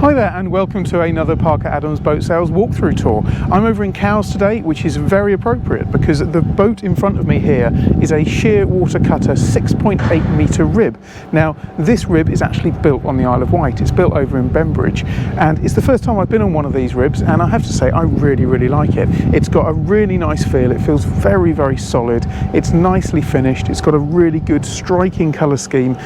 Hi there and welcome to another Parker Adams boat sales walkthrough tour. I'm over in Cowes today, which is very appropriate because the boat in front of me here is a Shearwater Cutter 6.8 metre rib. Now this rib is actually built on the Isle of Wight. It's built over in Bembridge and it's the first time I've been on one of these ribs, and I have to say I really like it. It's got a really nice feel, it feels very solid, it's nicely finished, it's got a really good striking colour scheme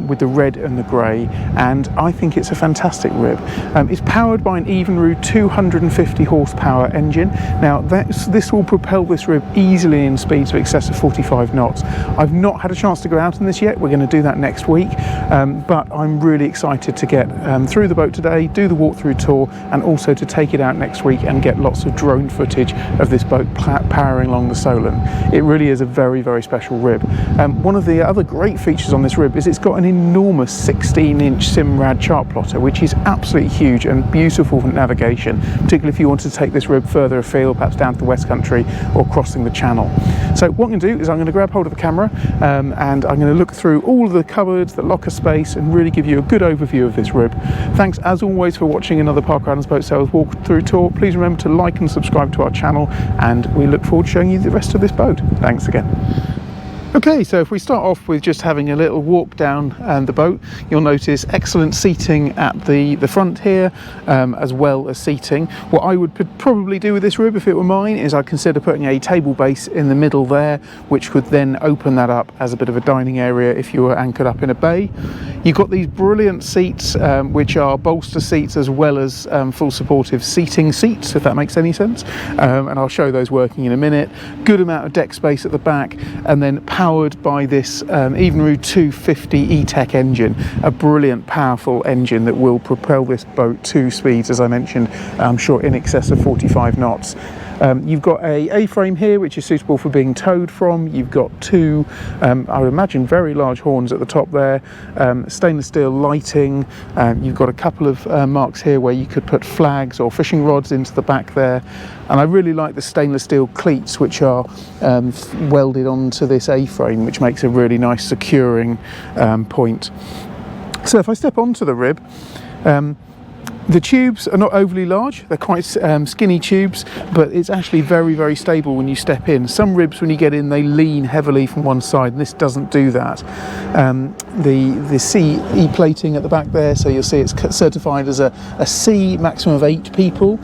with the red and the grey, and I think it's a fantastic rib. It's powered by an Evinrude 250 horsepower engine. Now this will propel this rib easily in speeds of excess of 45 knots. I've not had a chance to go out in this yet, we're going to do that next week, but I'm really excited to get through the boat today, do the walkthrough tour, and also to take it out next week and get lots of drone footage of this boat powering along the Solent. It really is a very special rib. One of the other great features on this rib is it's got an enormous 16-inch Simrad chart plotter, which is absolutely huge and beautiful for navigation, particularly if you want to take this rib further afield, perhaps down to the West Country or crossing the Channel. So what I'm going to do is I'm going to grab hold of the camera and I'm going to look through all of the cupboards, the locker space, and really give you a good overview of this rib. Thanks as always for watching another Parker Adams boat sales walkthrough tour. Please remember to like and subscribe to our channel, and we look forward to showing you the rest of this boat. Thanks again. Okay, so if we start off with just having a little walk down the boat, you'll notice excellent seating at the front here, as well as seating. What I would probably do with this rib if it were mine is I'd consider putting a table base in the middle there, which could then open that up as a bit of a dining area if you were anchored up in a bay. You've got these brilliant seats, which are bolster seats as well as full supportive seating seats, if that makes any sense, and I'll show those working in a minute. Good amount of deck space at the back, and then powered by this Evinrude 250 E-Tech engine, a brilliant powerful engine that will propel this boat to speeds, as I mentioned, I'm sure in excess of 45 knots. You've got a A-frame here which is suitable for being towed from. You've got two, I would imagine, very large horns at the top there, stainless steel lighting. You've got a couple of marks here where you could put flags or fishing rods into the back there, and I really like the stainless steel cleats which are welded onto this A-frame, which makes a really nice securing point. So if I step onto the rib, the tubes are not overly large, they're quite skinny tubes, but it's actually very stable when you step in. Some ribs, when you get in, they lean heavily from one side, and this doesn't do that. The CE plating at the back there, so you'll see it's certified as a C, maximum of 8 people,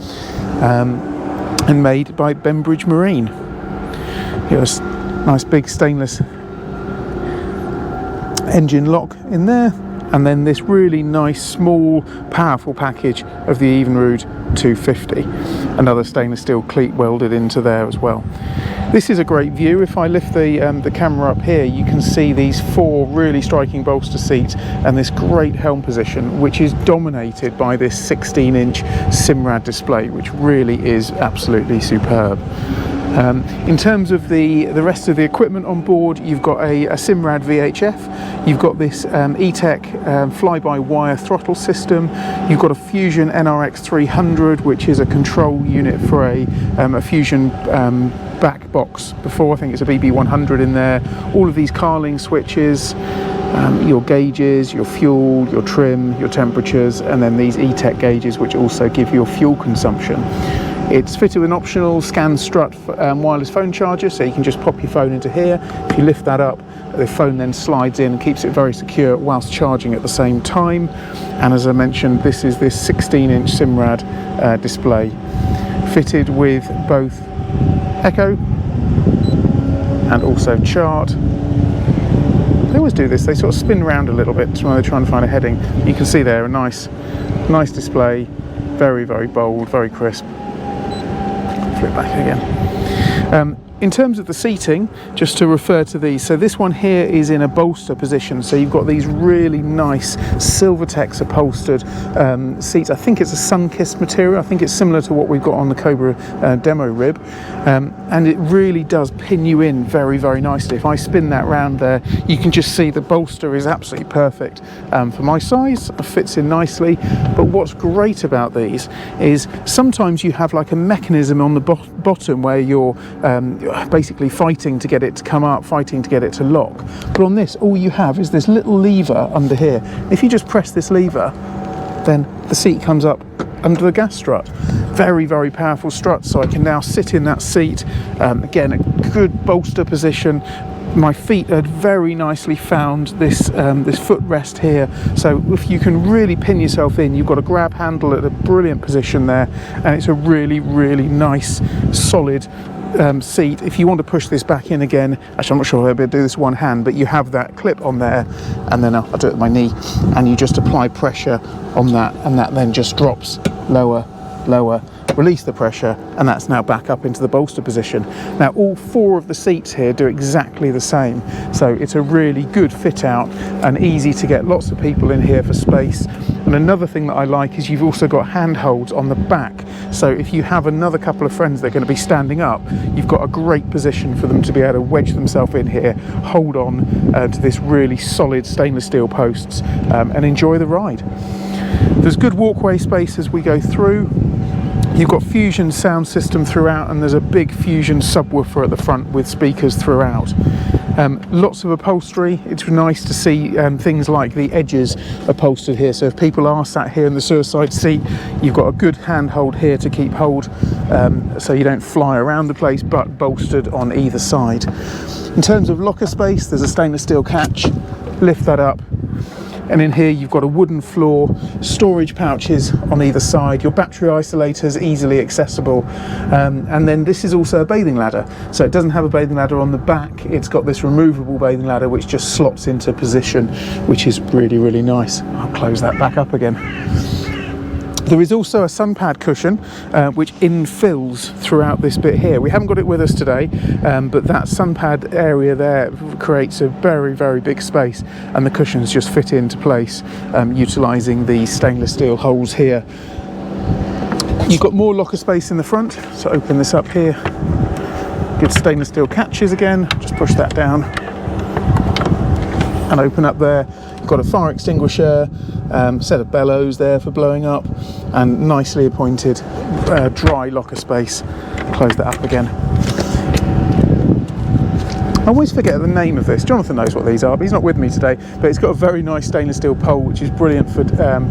and made by Bembridge Marine. You got a nice big stainless engine lock in there, and then this really nice small powerful package of the Evinrude 250, another stainless steel cleat welded into there as well. This is a great view. If I lift the camera up here, you can see these 4 really striking bolster seats and this great helm position, which is dominated by this 16-inch Simrad display, which really is absolutely superb. In terms of the rest of the equipment on board, you've got a Simrad VHF, you've got this E-Tech fly-by-wire throttle system, you've got a Fusion NRX 300, which is a control unit for a Fusion back box. Before, I think it's a BB100 in there. All of these Carling switches, your gauges, your fuel, your trim, your temperatures, and then these E-Tech gauges which also give your fuel consumption. It's fitted with an optional scan strut wireless phone charger, so you can just pop your phone into here. If you lift that up, the phone then slides in and keeps it very secure whilst charging at the same time. And as I mentioned, this is this 16-inch Simrad display, fitted with both Echo and also chart. They always do this, they sort of spin around a little bit when they're trying to find a heading. You can see there a nice display, very bold, very crisp. Flip back again. In terms of the seating, just to refer to these, so this one here is in a bolster position, so you've got these really nice Silvertex upholstered seats. I think it's a sun-kissed material. I think it's similar to what we've got on the Cobra demo rib, and it really does pin you in very nicely. If I spin that round there, you can just see the bolster is absolutely perfect for my size. It fits in nicely, but what's great about these is sometimes you have like a mechanism on the bottom where you're basically fighting to get it to come up, fighting to get it to lock. But on this, all you have is this little lever under here. If you just press this lever, then the seat comes up under the gas strut. Very, very powerful strut, so I can now sit in that seat. Again, a good bolster position. My feet had very nicely found this this footrest here, so if you can really pin yourself in, you've got a grab handle at a brilliant position there, and it's a really, really nice solid seat. If you want to push this back in again, actually I'm not sure I'll be able to do this one hand, but you have that clip on there, and then I'll do it with my knee, and you just apply pressure on that, and that then just drops lower, lower, release the pressure, and that's now back up into the bolster position. Now all 4 of the seats here do exactly the same, so it's a really good fit out and easy to get lots of people in here for space. And another thing that I like is you've also got handholds on the back, so if you have another couple of friends that are going to be standing up, you've got a great position for them to be able to wedge themselves in here, hold on to this really solid stainless steel posts, and enjoy the ride. There's good walkway space as we go through. You've got Fusion sound system throughout, and there's a big Fusion subwoofer at the front with speakers throughout. Lots of upholstery. It's nice to see things like the edges upholstered here, so if people are sat here in the suicide seat, you've got a good handhold here to keep hold, so you don't fly around the place, but bolstered on either side. In terms of locker space, there's a stainless steel catch. Lift that up, and in here you've got a wooden floor, storage pouches on either side, your battery isolators easily accessible, and then this is also a bathing ladder. So it doesn't have a bathing ladder on the back, it's got this removable bathing ladder which just slots into position, which is really, really nice. I'll close that back up again. There is also a sun pad cushion which infills throughout this bit here. We haven't got it with us today, but that sun pad area there creates a very, very big space, and the cushions just fit into place utilising the stainless steel holes here. You've got more locker space in the front, so open this up here. Good stainless steel catches again, just push that down and open up there. You've got a fire extinguisher, set of bellows there for blowing up, and nicely appointed dry locker space. Close that up again. I always forget the name of this. Jonathan knows what these are, but he's not with me today. But it's got a very nice stainless steel pole, which is brilliant for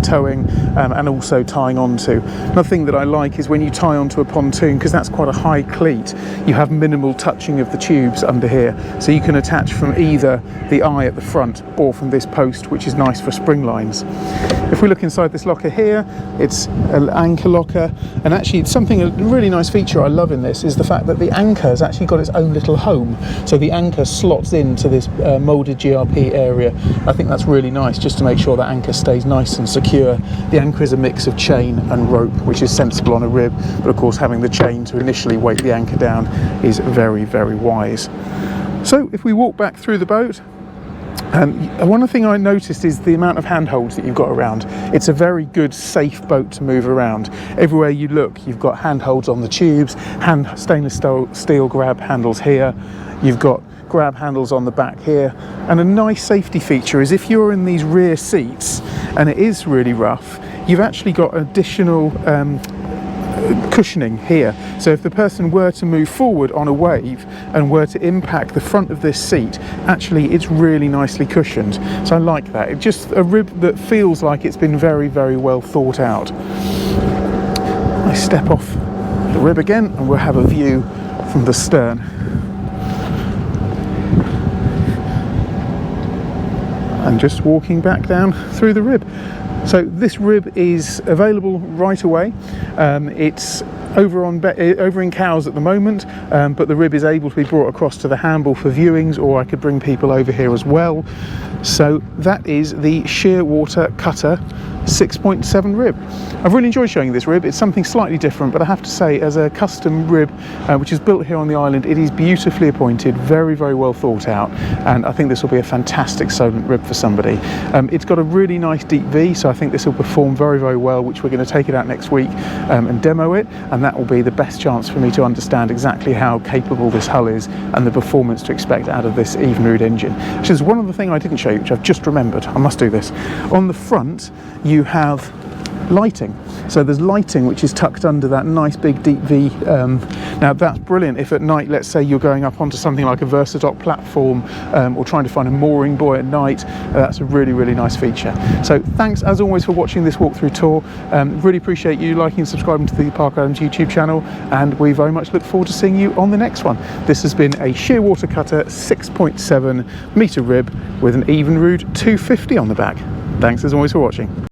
towing and also tying onto. Another thing that I like is when you tie onto a pontoon, because that's quite a high cleat, you have minimal touching of the tubes under here. So you can attach from either the eye at the front or from this post, which is nice for spring lines. If we look inside this locker here, it's an anchor locker, and actually it's something, a really nice feature I love in this is the fact that the anchor has actually got its own little home. So the anchor slots into this moulded GRP area. I think that's really nice, just to make sure that anchor stays nice and secure. The anchor is a mix of chain and rope, which is sensible on a rib, but of course having the chain to initially weight the anchor down is very, very wise. So if we walk back through the boat, one thing I noticed is the amount of handholds that you've got around. It's a very good, safe boat to move around. Everywhere you look, you've got handholds on the tubes, stainless steel grab handles here. You've got grab handles on the back here, and a nice safety feature is if you're in these rear seats and it is really rough, you've actually got additional cushioning here, so if the person were to move forward on a wave and were to impact the front of this seat, actually it's really nicely cushioned. So I like that. It's just a rib that feels like it's been very, very well thought out. I step off the rib again and we'll have a view from the stern. And just walking back down through the rib. So this rib is available right away. It's over in Cowes at the moment, but the rib is able to be brought across to the Hamble for viewings, or I could bring people over here as well. So that is the Shearwater Cutter 6.7 rib. I've really enjoyed showing you this rib. It's something slightly different, but I have to say, as a custom rib which is built here on the island, it is beautifully appointed, very, very well thought out, and I think this will be a fantastic Solent rib for somebody. It's got a really nice deep V, so I think this will perform very, very well, which we're going to take it out next week and demo it, and that will be the best chance for me to understand exactly how capable this hull is and the performance to expect out of this Evinrude engine. Which is one other thing I didn't show you, which I've just remembered. I must do this. On the front, you have lighting. So there's lighting which is tucked under that nice big deep V. Now that's brilliant if at night, let's say you're going up onto something like a Versadoc platform or trying to find a mooring buoy at night. That's a really, really nice feature. So thanks as always for watching this walkthrough tour. Really appreciate you liking and subscribing to the Parker Adams YouTube channel, and we very much look forward to seeing you on the next one. This has been a Shearwater Cutter 6.7 metre rib with an Evinrude 250 on the back. Thanks as always for watching.